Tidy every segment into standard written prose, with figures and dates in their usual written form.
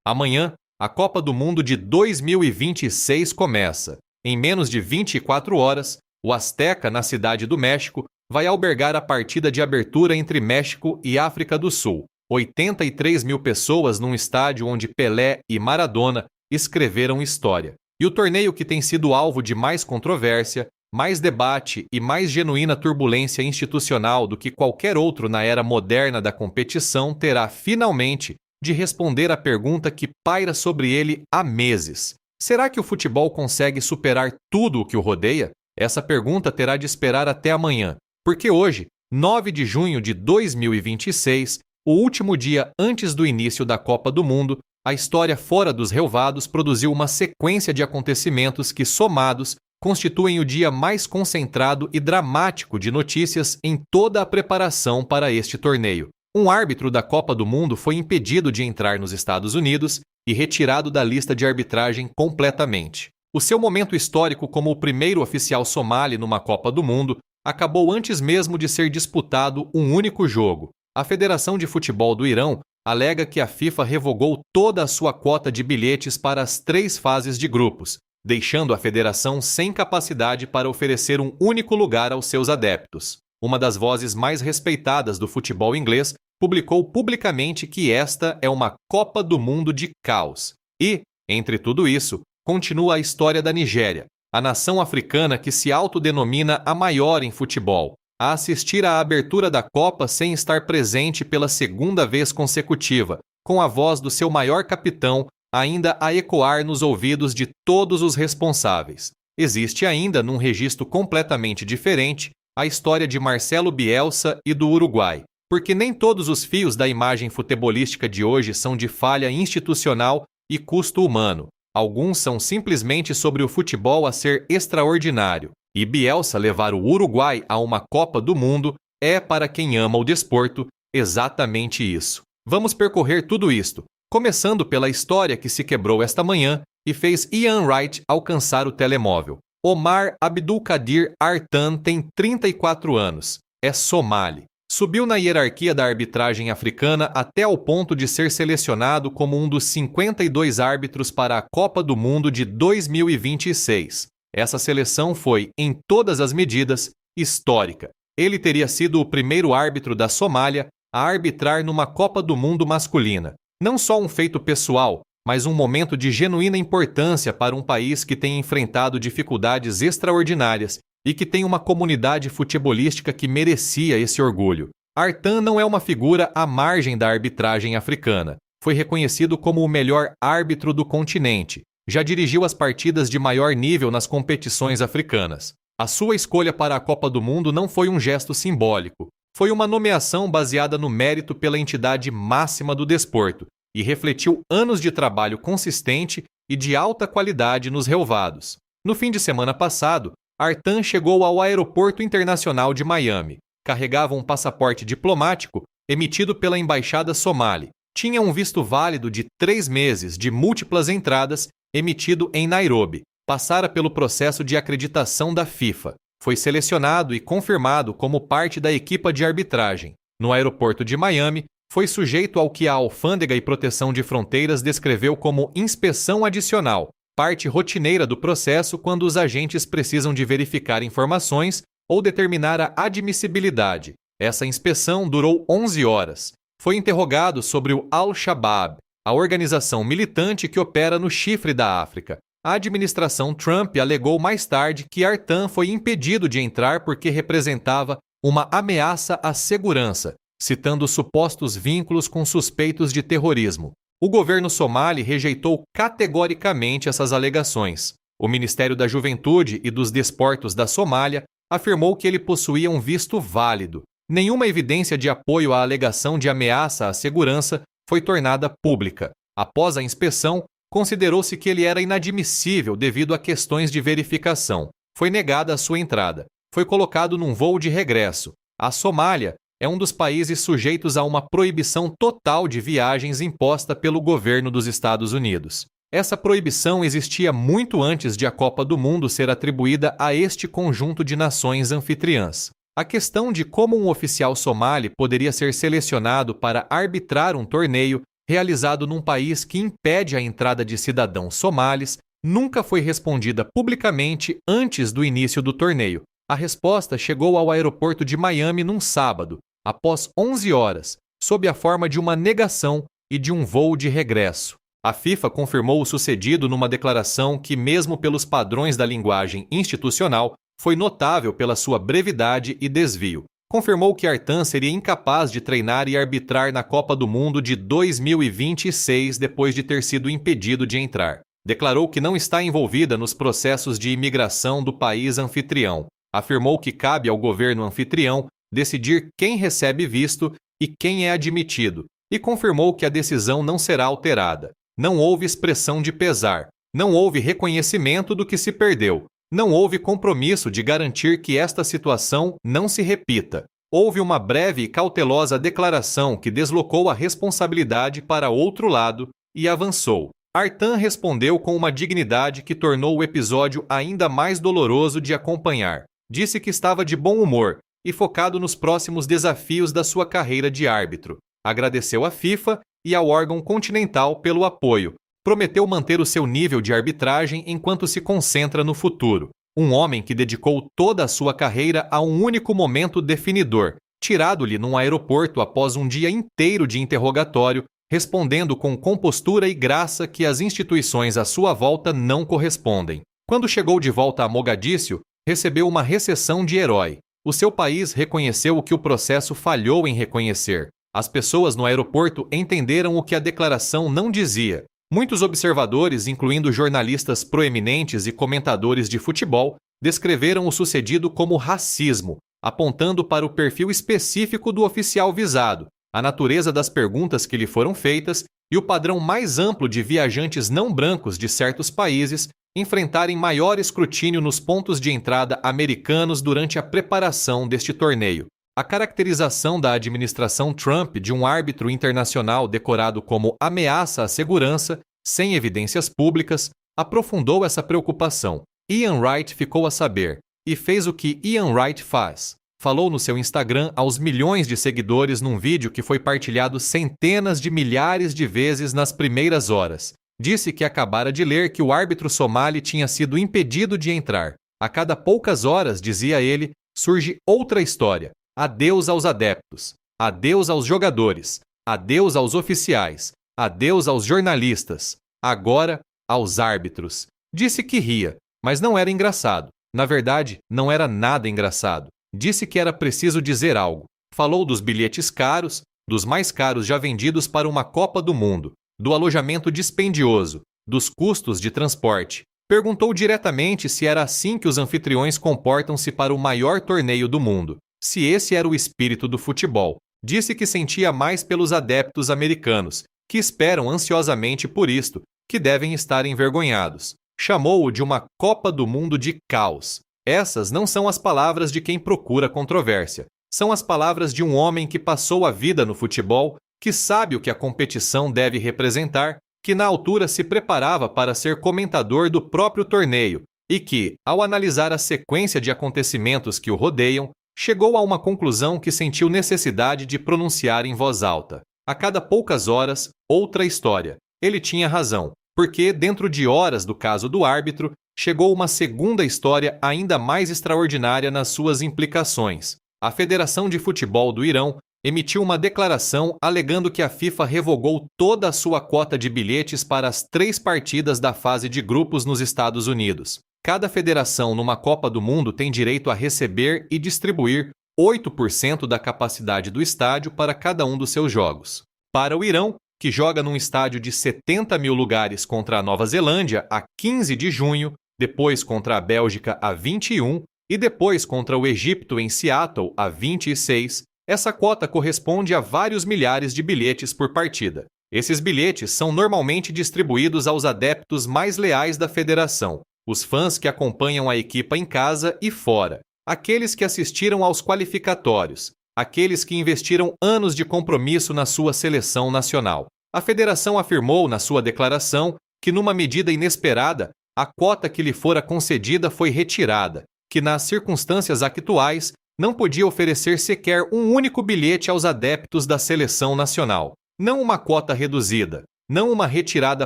Amanhã, a Copa do Mundo de 2026 começa. Em menos de 24 horas, o Azteca, na Cidade do México, vai albergar a partida de abertura entre México e África do Sul. 83 mil pessoas num estádio onde Pelé e Maradona escreveram história. E o torneio que tem sido alvo de mais controvérsia, mais debate e mais genuína turbulência institucional do que qualquer outro na era moderna da competição terá, finalmente, de responder à pergunta que paira sobre ele há meses. Será que o futebol consegue superar tudo o que o rodeia? Essa pergunta terá de esperar até amanhã, porque hoje, 9 de junho de 2026, o último dia antes do início da Copa do Mundo, a história fora dos relvados produziu uma sequência de acontecimentos que, somados, constituem o dia mais concentrado e dramático de notícias em toda a preparação para este torneio. Um árbitro da Copa do Mundo foi impedido de entrar nos Estados Unidos e retirado da lista de arbitragem completamente. O seu momento histórico como o primeiro oficial somali numa Copa do Mundo acabou antes mesmo de ser disputado um único jogo. A Federação de Futebol do Irão alega que a FIFA revogou toda a sua cota de bilhetes para as 3 fases de grupos, deixando a federação sem capacidade para oferecer um único lugar aos seus adeptos. Uma das vozes mais respeitadas do futebol inglês publicou publicamente que esta é uma Copa do Mundo de caos. E, entre tudo isso, continua a história da Nigéria, a nação africana que se autodenomina a maior em futebol, a assistir à abertura da Copa sem estar presente pela segunda vez consecutiva, com a voz do seu maior capitão ainda a ecoar nos ouvidos de todos os responsáveis. Existe ainda, num registro completamente diferente, a história de Marcelo Bielsa e do Uruguai, porque nem todos os fios da imagem futebolística de hoje são de falha institucional e custo humano. Alguns são simplesmente sobre o futebol a ser extraordinário. E Bielsa levar o Uruguai a uma Copa do Mundo é, para quem ama o desporto, exatamente isso. Vamos percorrer tudo isto, começando pela história que se quebrou esta manhã e fez Ian Wright alcançar o telemóvel. Omar Abdulkadir Artan tem 34 anos, é somali. Subiu na hierarquia da arbitragem africana até ao ponto de ser selecionado como um dos 52 árbitros para a Copa do Mundo de 2026. Essa seleção foi, em todas as medidas, histórica. Ele teria sido o primeiro árbitro da Somália a arbitrar numa Copa do Mundo masculina. Não só um feito pessoal, mas um momento de genuína importância para um país que tem enfrentado dificuldades extraordinárias e que tem uma comunidade futebolística que merecia esse orgulho. Artan não é uma figura à margem da arbitragem africana. Foi reconhecido como o melhor árbitro do continente. Já dirigiu as partidas de maior nível nas competições africanas. A sua escolha para a Copa do Mundo não foi um gesto simbólico. Foi uma nomeação baseada no mérito pela entidade máxima do desporto e refletiu anos de trabalho consistente e de alta qualidade nos relvados. No fim de semana passado, Artan chegou ao Aeroporto Internacional de Miami. Carregava um passaporte diplomático emitido pela Embaixada Somali. Tinha um visto válido de 3 meses de múltiplas entradas emitido em Nairobi. Passara pelo processo de acreditação da FIFA. Foi selecionado e confirmado como parte da equipa de arbitragem. No aeroporto de Miami, foi sujeito ao que a Alfândega e Proteção de Fronteiras descreveu como inspeção adicional, parte rotineira do processo quando os agentes precisam de verificar informações ou determinar a admissibilidade. Essa inspeção durou 11 horas. Foi interrogado sobre o Al-Shabaab, a organização militante que opera no chifre da África. A administração Trump alegou mais tarde que Artan foi impedido de entrar porque representava uma ameaça à segurança, citando supostos vínculos com suspeitos de terrorismo. O governo somali rejeitou categoricamente essas alegações. O Ministério da Juventude e dos Desportos da Somália afirmou que ele possuía um visto válido. Nenhuma evidência de apoio à alegação de ameaça à segurança foi tornada pública. Após a inspeção, considerou-se que ele era inadmissível devido a questões de verificação. Foi negada a sua entrada. Foi colocado num voo de regresso. A Somália é um dos países sujeitos a uma proibição total de viagens imposta pelo governo dos Estados Unidos. Essa proibição existia muito antes de a Copa do Mundo ser atribuída a este conjunto de nações anfitriãs. A questão de como um oficial somali poderia ser selecionado para arbitrar um torneio realizado num país que impede a entrada de cidadãos somalis, nunca foi respondida publicamente antes do início do torneio. A resposta chegou ao aeroporto de Miami num sábado, após 11 horas, sob a forma de uma negação e de um voo de regresso. A FIFA confirmou o sucedido numa declaração que, mesmo pelos padrões da linguagem institucional, foi notável pela sua brevidade e desvio. Confirmou que Artan seria incapaz de treinar e arbitrar na Copa do Mundo de 2026 depois de ter sido impedido de entrar. Declarou que não está envolvida nos processos de imigração do país anfitrião. Afirmou que cabe ao governo anfitrião decidir quem recebe visto e quem é admitido, e confirmou que a decisão não será alterada. Não houve expressão de pesar, não houve reconhecimento do que se perdeu, não houve compromisso de garantir que esta situação não se repita. Houve uma breve e cautelosa declaração que deslocou a responsabilidade para outro lado e avançou. Artan respondeu com uma dignidade que tornou o episódio ainda mais doloroso de acompanhar. Disse que estava de bom humor e focado nos próximos desafios da sua carreira de árbitro. Agradeceu à FIFA e ao órgão continental pelo apoio. Prometeu manter o seu nível de arbitragem enquanto se concentra no futuro. Um homem que dedicou toda a sua carreira a um único momento definidor, tirado-lhe num aeroporto após um dia inteiro de interrogatório, respondendo com compostura e graça que as instituições à sua volta não correspondem. Quando chegou de volta a Mogadíscio, recebeu uma recepção de herói. O seu país reconheceu o que o processo falhou em reconhecer. As pessoas no aeroporto entenderam o que a declaração não dizia. Muitos observadores, incluindo jornalistas proeminentes e comentadores de futebol, descreveram o sucedido como racismo, apontando para o perfil específico do oficial visado, a natureza das perguntas que lhe foram feitas e o padrão mais amplo de viajantes não brancos de certos países enfrentarem maior escrutínio nos pontos de entrada americanos durante a preparação deste torneio. A caracterização da administração Trump de um árbitro internacional decorado como ameaça à segurança, sem evidências públicas, aprofundou essa preocupação. Ian Wright ficou a saber, e fez o que Ian Wright faz. Falou no seu Instagram aos milhões de seguidores num vídeo que foi partilhado centenas de milhares de vezes nas primeiras horas. Disse que acabara de ler que o árbitro somali tinha sido impedido de entrar. A cada poucas horas, dizia ele, surge outra história. Adeus aos adeptos, adeus aos jogadores, adeus aos oficiais, adeus aos jornalistas, agora aos árbitros. Disse que ria, mas não era engraçado. Na verdade, não era nada engraçado. Disse que era preciso dizer algo. Falou dos bilhetes caros, dos mais caros já vendidos para uma Copa do Mundo, do alojamento dispendioso, dos custos de transporte. Perguntou diretamente se era assim que os anfitriões comportam-se para o maior torneio do mundo. Se esse era o espírito do futebol. Disse que sentia mais pelos adeptos americanos, que esperam ansiosamente por isto, que devem estar envergonhados. Chamou-o de uma Copa do Mundo de caos. Essas não são as palavras de quem procura controvérsia. São as palavras de um homem que passou a vida no futebol, que sabe o que a competição deve representar, que na altura se preparava para ser comentador do próprio torneio e que, ao analisar a sequência de acontecimentos que o rodeiam, chegou a uma conclusão que sentiu necessidade de pronunciar em voz alta. A cada poucas horas, outra história. Ele tinha razão, porque, dentro de horas do caso do árbitro, chegou uma segunda história ainda mais extraordinária nas suas implicações. A Federação de Futebol do Irão emitiu uma declaração alegando que a FIFA revogou toda a sua cota de bilhetes para as 3 partidas da fase de grupos nos Estados Unidos. Cada federação numa Copa do Mundo tem direito a receber e distribuir 8% da capacidade do estádio para cada um dos seus jogos. Para o Irão, que joga num estádio de 70 mil lugares contra a Nova Zelândia a 15 de junho, depois contra a Bélgica a 21 e depois contra o Egito em Seattle a 26, essa cota corresponde a vários milhares de bilhetes por partida. Esses bilhetes são normalmente distribuídos aos adeptos mais leais da federação, os fãs que acompanham a equipa em casa e fora, aqueles que assistiram aos qualificatórios, aqueles que investiram anos de compromisso na sua seleção nacional. A federação afirmou na sua declaração que, numa medida inesperada, a cota que lhe fora concedida foi retirada, que nas circunstâncias atuais não podia oferecer sequer um único bilhete aos adeptos da seleção nacional. Não uma cota reduzida, não uma retirada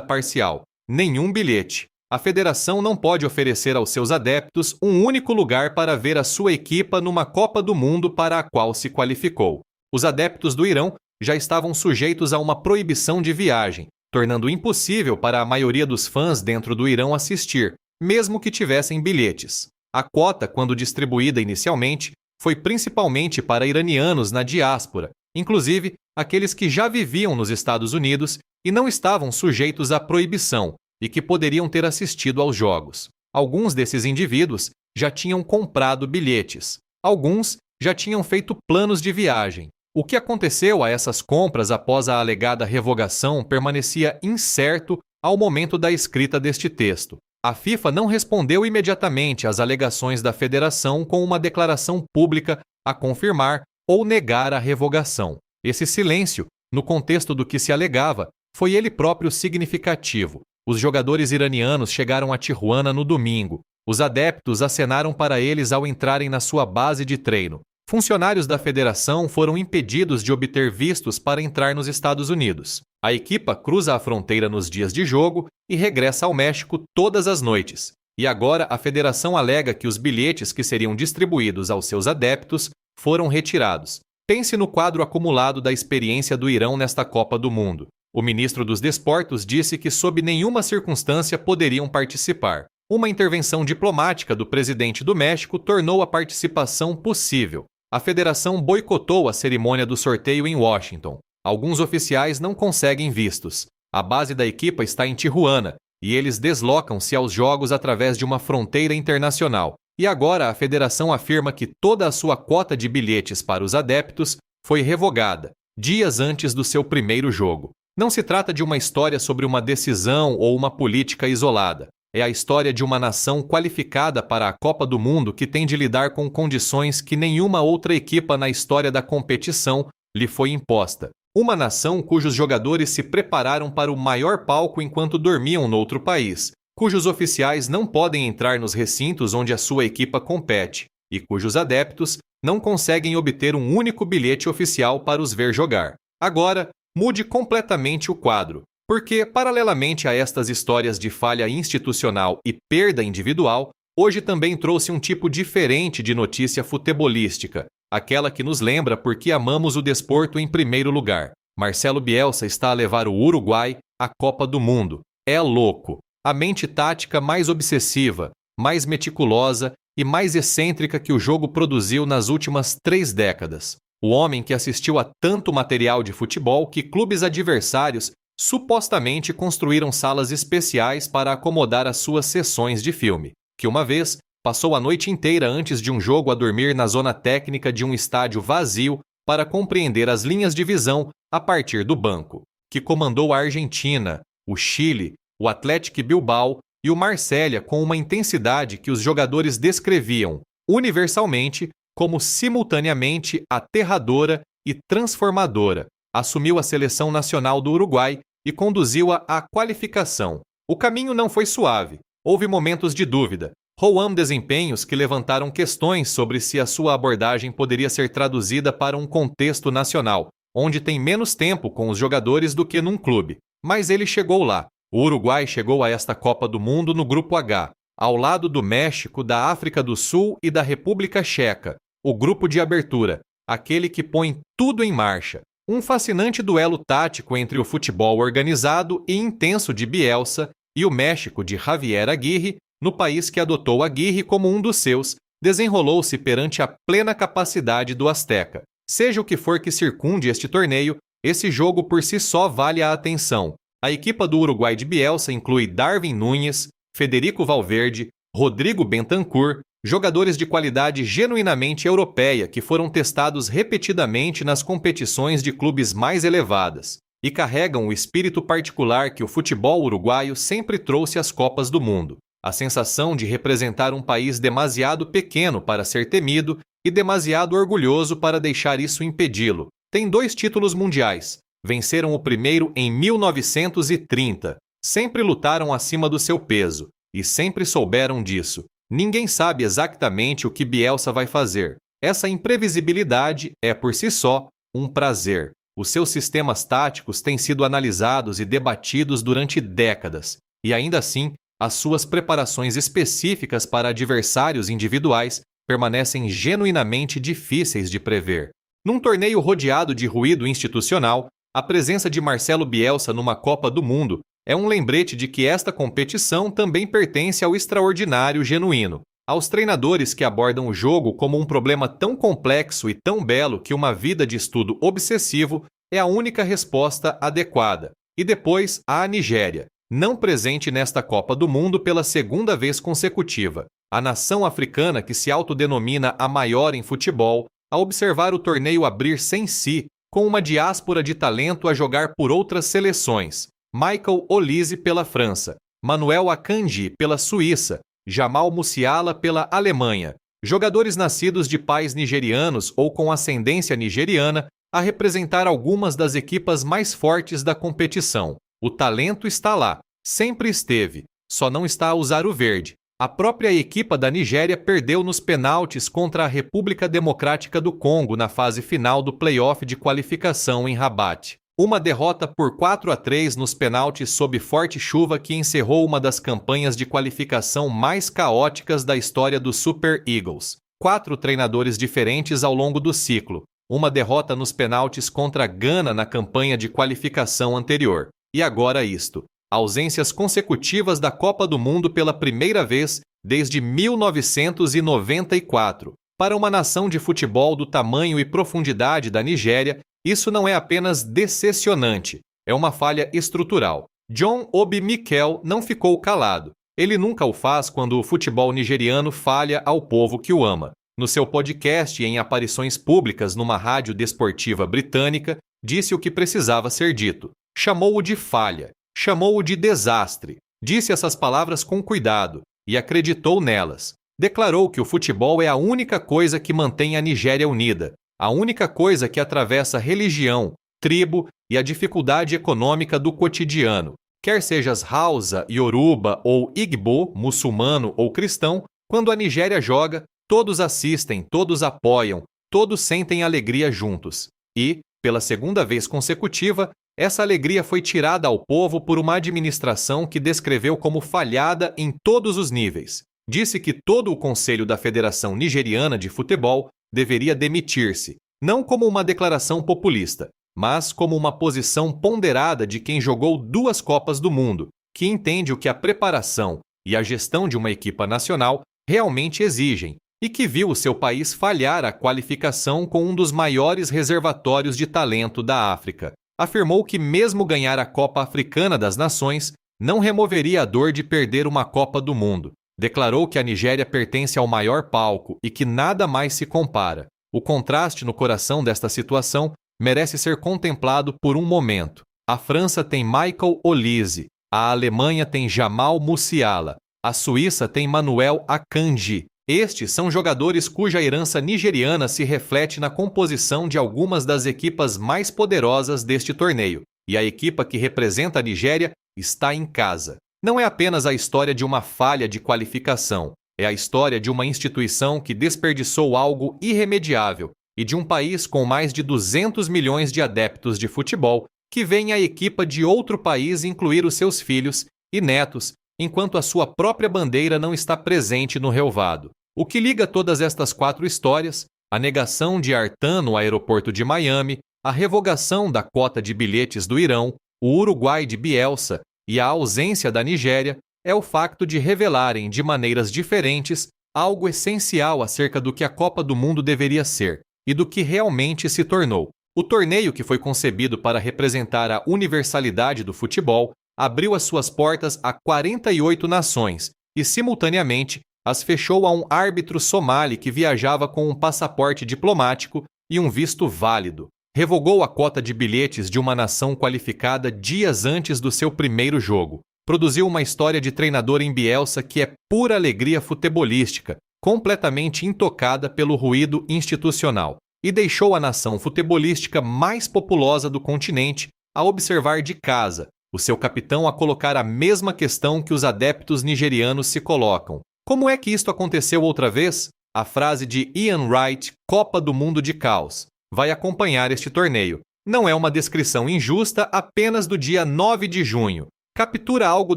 parcial, nenhum bilhete. A federação não pode oferecer aos seus adeptos um único lugar para ver a sua equipa numa Copa do Mundo para a qual se qualificou. Os adeptos do Irão já estavam sujeitos a uma proibição de viagem, tornando impossível para a maioria dos fãs dentro do Irão assistir, mesmo que tivessem bilhetes. A cota, quando distribuída inicialmente, foi principalmente para iranianos na diáspora, inclusive aqueles que já viviam nos Estados Unidos e não estavam sujeitos à proibição e que poderiam ter assistido aos jogos. Alguns desses indivíduos já tinham comprado bilhetes. Alguns já tinham feito planos de viagem. O que aconteceu a essas compras após a alegada revogação permanecia incerto ao momento da escrita deste texto. A FIFA não respondeu imediatamente às alegações da federação com uma declaração pública a confirmar ou negar a revogação. Esse silêncio, no contexto do que se alegava, foi ele próprio significativo. Os jogadores iranianos chegaram a Tijuana no domingo. Os adeptos acenaram para eles ao entrarem na sua base de treino. Funcionários da federação foram impedidos de obter vistos para entrar nos Estados Unidos. A equipa cruza a fronteira nos dias de jogo e regressa ao México todas as noites. E agora a federação alega que os bilhetes que seriam distribuídos aos seus adeptos foram retirados. Pense no quadro acumulado da experiência do Irão nesta Copa do Mundo. O ministro dos Desportos disse que sob nenhuma circunstância poderiam participar. Uma intervenção diplomática do presidente do México tornou a participação possível. A federação boicotou a cerimônia do sorteio em Washington. Alguns oficiais não conseguem vistos. A base da equipa está em Tijuana e eles deslocam-se aos jogos através de uma fronteira internacional. E agora a federação afirma que toda a sua cota de bilhetes para os adeptos foi revogada, dias antes do seu primeiro jogo. Não se trata de uma história sobre uma decisão ou uma política isolada. É a história de uma nação qualificada para a Copa do Mundo que tem de lidar com condições que nenhuma outra equipa na história da competição lhe foi imposta. Uma nação cujos jogadores se prepararam para o maior palco enquanto dormiam noutro país, cujos oficiais não podem entrar nos recintos onde a sua equipa compete e cujos adeptos não conseguem obter um único bilhete oficial para os ver jogar. Agora, mude completamente o quadro, porque, paralelamente a estas histórias de falha institucional e perda individual, hoje também trouxe um tipo diferente de notícia futebolística, aquela que nos lembra por que amamos o desporto em primeiro lugar. Marcelo Bielsa está a levar o Uruguai à Copa do Mundo. É louco. A mente tática mais obsessiva, mais meticulosa e mais excêntrica que o jogo produziu nas últimas 3 décadas. O homem que assistiu a tanto material de futebol que clubes adversários supostamente construíram salas especiais para acomodar as suas sessões de filme, que uma vez passou a noite inteira antes de um jogo a dormir na zona técnica de um estádio vazio para compreender as linhas de visão a partir do banco, que comandou a Argentina, o Chile, o Athletic Bilbao e o Marsella com uma intensidade que os jogadores descreviam, universalmente, como simultaneamente aterradora e transformadora. Assumiu a seleção nacional do Uruguai e conduziu-a à qualificação. O caminho não foi suave. Houve momentos de dúvida. Roam desempenhos que levantaram questões sobre se a sua abordagem poderia ser traduzida para um contexto nacional, onde tem menos tempo com os jogadores do que num clube. Mas ele chegou lá. O Uruguai chegou a esta Copa do Mundo no Grupo H, ao lado do México, da África do Sul e da República Checa. O grupo de abertura, aquele que põe tudo em marcha. Um fascinante duelo tático entre o futebol organizado e intenso de Bielsa e o México de Javier Aguirre, no país que adotou Aguirre como um dos seus, desenrolou-se perante a plena capacidade do Azteca. Seja o que for que circunde este torneio, esse jogo por si só vale a atenção. A equipa do Uruguai de Bielsa inclui Darwin Núñez, Federico Valverde, Rodrigo Bentancur, jogadores de qualidade genuinamente europeia que foram testados repetidamente nas competições de clubes mais elevadas e carregam o espírito particular que o futebol uruguaio sempre trouxe às Copas do Mundo. A sensação de representar um país demasiado pequeno para ser temido e demasiado orgulhoso para deixar isso impedi-lo. Tem 2 títulos mundiais. Venceram o primeiro em 1930. Sempre lutaram acima do seu peso e sempre souberam disso. Ninguém sabe exatamente o que Bielsa vai fazer. Essa imprevisibilidade é, por si só, um prazer. Os seus sistemas táticos têm sido analisados e debatidos durante décadas, e ainda assim, as suas preparações específicas para adversários individuais permanecem genuinamente difíceis de prever. Num torneio rodeado de ruído institucional, a presença de Marcelo Bielsa numa Copa do Mundo é um lembrete de que esta competição também pertence ao extraordinário genuíno, aos treinadores que abordam o jogo como um problema tão complexo e tão belo que uma vida de estudo obsessivo é a única resposta adequada. E depois, a Nigéria, não presente nesta Copa do Mundo pela segunda vez consecutiva. A nação africana que se autodenomina a maior em futebol, a observar o torneio abrir sem si, com uma diáspora de talento a jogar por outras seleções. Michael Olise pela França, Manuel Akanji pela Suíça, Jamal Musiala pela Alemanha. Jogadores nascidos de pais nigerianos ou com ascendência nigeriana a representar algumas das equipas mais fortes da competição. O talento está lá, sempre esteve, só não está a usar o verde. A própria equipa da Nigéria perdeu nos pênaltis contra a República Democrática do Congo na fase final do play-off de qualificação em Rabat. Uma derrota por 4-3 nos pênaltis sob forte chuva que encerrou uma das campanhas de qualificação mais caóticas da história do Super Eagles. 4 treinadores diferentes ao longo do ciclo. Uma derrota nos pênaltis contra Gana na campanha de qualificação anterior. E agora isto. Ausências consecutivas da Copa do Mundo pela primeira vez desde 1994. Para uma nação de futebol do tamanho e profundidade da Nigéria, isso não é apenas decepcionante, é uma falha estrutural. John Obi Mikel não ficou calado. Ele nunca o faz quando o futebol nigeriano falha ao povo que o ama. No seu podcast e em aparições públicas numa rádio desportiva britânica, disse o que precisava ser dito. Chamou-o de falha. Chamou-o de desastre, disse essas palavras com cuidado e acreditou nelas. Declarou que o futebol é a única coisa que mantém a Nigéria unida, a única coisa que atravessa religião, tribo e a dificuldade econômica do cotidiano. Quer sejas Hausa, Yoruba ou Igbo, muçulmano ou cristão, quando a Nigéria joga, todos assistem, todos apoiam, todos sentem alegria juntos. E, pela segunda vez consecutiva, essa alegria foi tirada ao povo por uma administração que descreveu como falhada em todos os níveis. Disse que todo o Conselho da Federação Nigeriana de Futebol deveria demitir-se, não como uma declaração populista, mas como uma posição ponderada de quem jogou 2 Copas do Mundo, que entende o que a preparação e a gestão de uma equipa nacional realmente exigem, e que viu o seu país falhar a qualificação com um dos maiores reservatórios de talento da África. Afirmou que mesmo ganhar a Copa Africana das Nações não removeria a dor de perder uma Copa do Mundo. Declarou que a Nigéria pertence ao maior palco e que nada mais se compara. O contraste no coração desta situação merece ser contemplado por um momento. A França tem Michael Olise, a Alemanha tem Jamal Musiala, a Suíça tem Manuel Akanji. Estes são jogadores cuja herança nigeriana se reflete na composição de algumas das equipas mais poderosas deste torneio, e a equipa que representa a Nigéria está em casa. Não é apenas a história de uma falha de qualificação, é a história de uma instituição que desperdiçou algo irremediável e de um país com mais de 200 milhões de adeptos de futebol que veem a equipa de outro país incluir os seus filhos e netos, enquanto a sua própria bandeira não está presente no relvado. O que liga todas estas 4 histórias, a negação de Artan no aeroporto de Miami, a revogação da cota de bilhetes do Irão, o Uruguai de Bielsa e a ausência da Nigéria, é o facto de revelarem de maneiras diferentes algo essencial acerca do que a Copa do Mundo deveria ser e do que realmente se tornou. O torneio, que foi concebido para representar a universalidade do futebol, abriu as suas portas a 48 nações e, simultaneamente, as fechou a um árbitro somali que viajava com um passaporte diplomático e um visto válido. Revogou a cota de bilhetes de uma nação qualificada dias antes do seu primeiro jogo. Produziu uma história de treinador em Bielsa que é pura alegria futebolística, completamente intocada pelo ruído institucional, e deixou a nação futebolística mais populosa do continente a observar de casa, o seu capitão a colocar a mesma questão que os adeptos nigerianos se colocam. Como é que isto aconteceu outra vez? A frase de Ian Wright, Copa do Mundo de Caos, vai acompanhar este torneio. Não é uma descrição injusta apenas do dia 9 de junho. Captura algo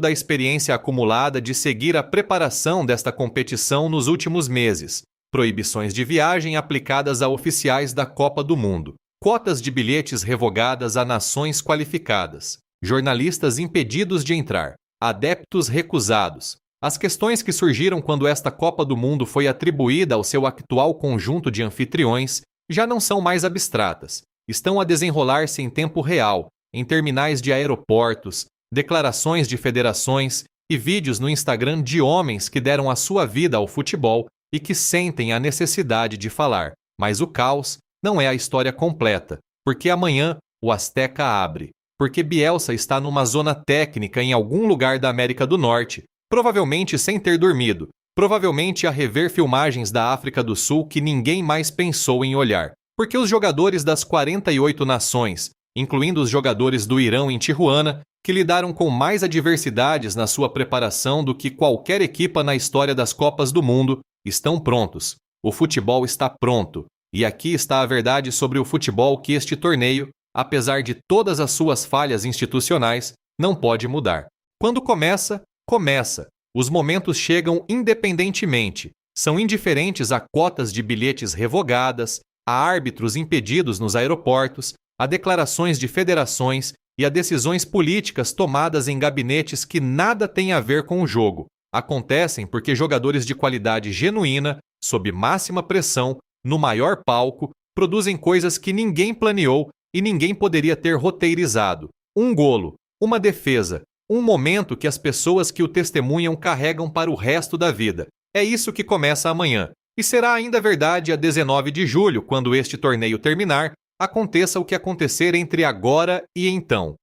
da experiência acumulada de seguir a preparação desta competição nos últimos meses. Proibições de viagem aplicadas a oficiais da Copa do Mundo. Cotas de bilhetes revogadas a nações qualificadas. Jornalistas impedidos de entrar. Adeptos recusados. As questões que surgiram quando esta Copa do Mundo foi atribuída ao seu atual conjunto de anfitriões já não são mais abstratas. Estão a desenrolar-se em tempo real, em terminais de aeroportos, declarações de federações e vídeos no Instagram de homens que deram a sua vida ao futebol e que sentem a necessidade de falar. Mas o caos não é a história completa, porque amanhã o Azteca abre, porque Bielsa está numa zona técnica em algum lugar da América do Norte, provavelmente sem ter dormido, provavelmente a rever filmagens da África do Sul que ninguém mais pensou em olhar, porque os jogadores das 48 nações, incluindo os jogadores do Irão em Tijuana, que lidaram com mais adversidades na sua preparação do que qualquer equipa na história das Copas do Mundo, estão prontos. O futebol está pronto. E aqui está a verdade sobre o futebol que este torneio, apesar de todas as suas falhas institucionais, não pode mudar. Quando começa, começa. Os momentos chegam independentemente. São indiferentes a cotas de bilhetes revogadas, a árbitros impedidos nos aeroportos, a declarações de federações e a decisões políticas tomadas em gabinetes que nada têm a ver com o jogo. Acontecem porque jogadores de qualidade genuína, sob máxima pressão, no maior palco, produzem coisas que ninguém planeou e ninguém poderia ter roteirizado. Um golo, uma defesa, um momento que as pessoas que o testemunham carregam para o resto da vida. É isso que começa amanhã. E será ainda verdade a 19 de julho, quando este torneio terminar, aconteça o que acontecer entre agora e então.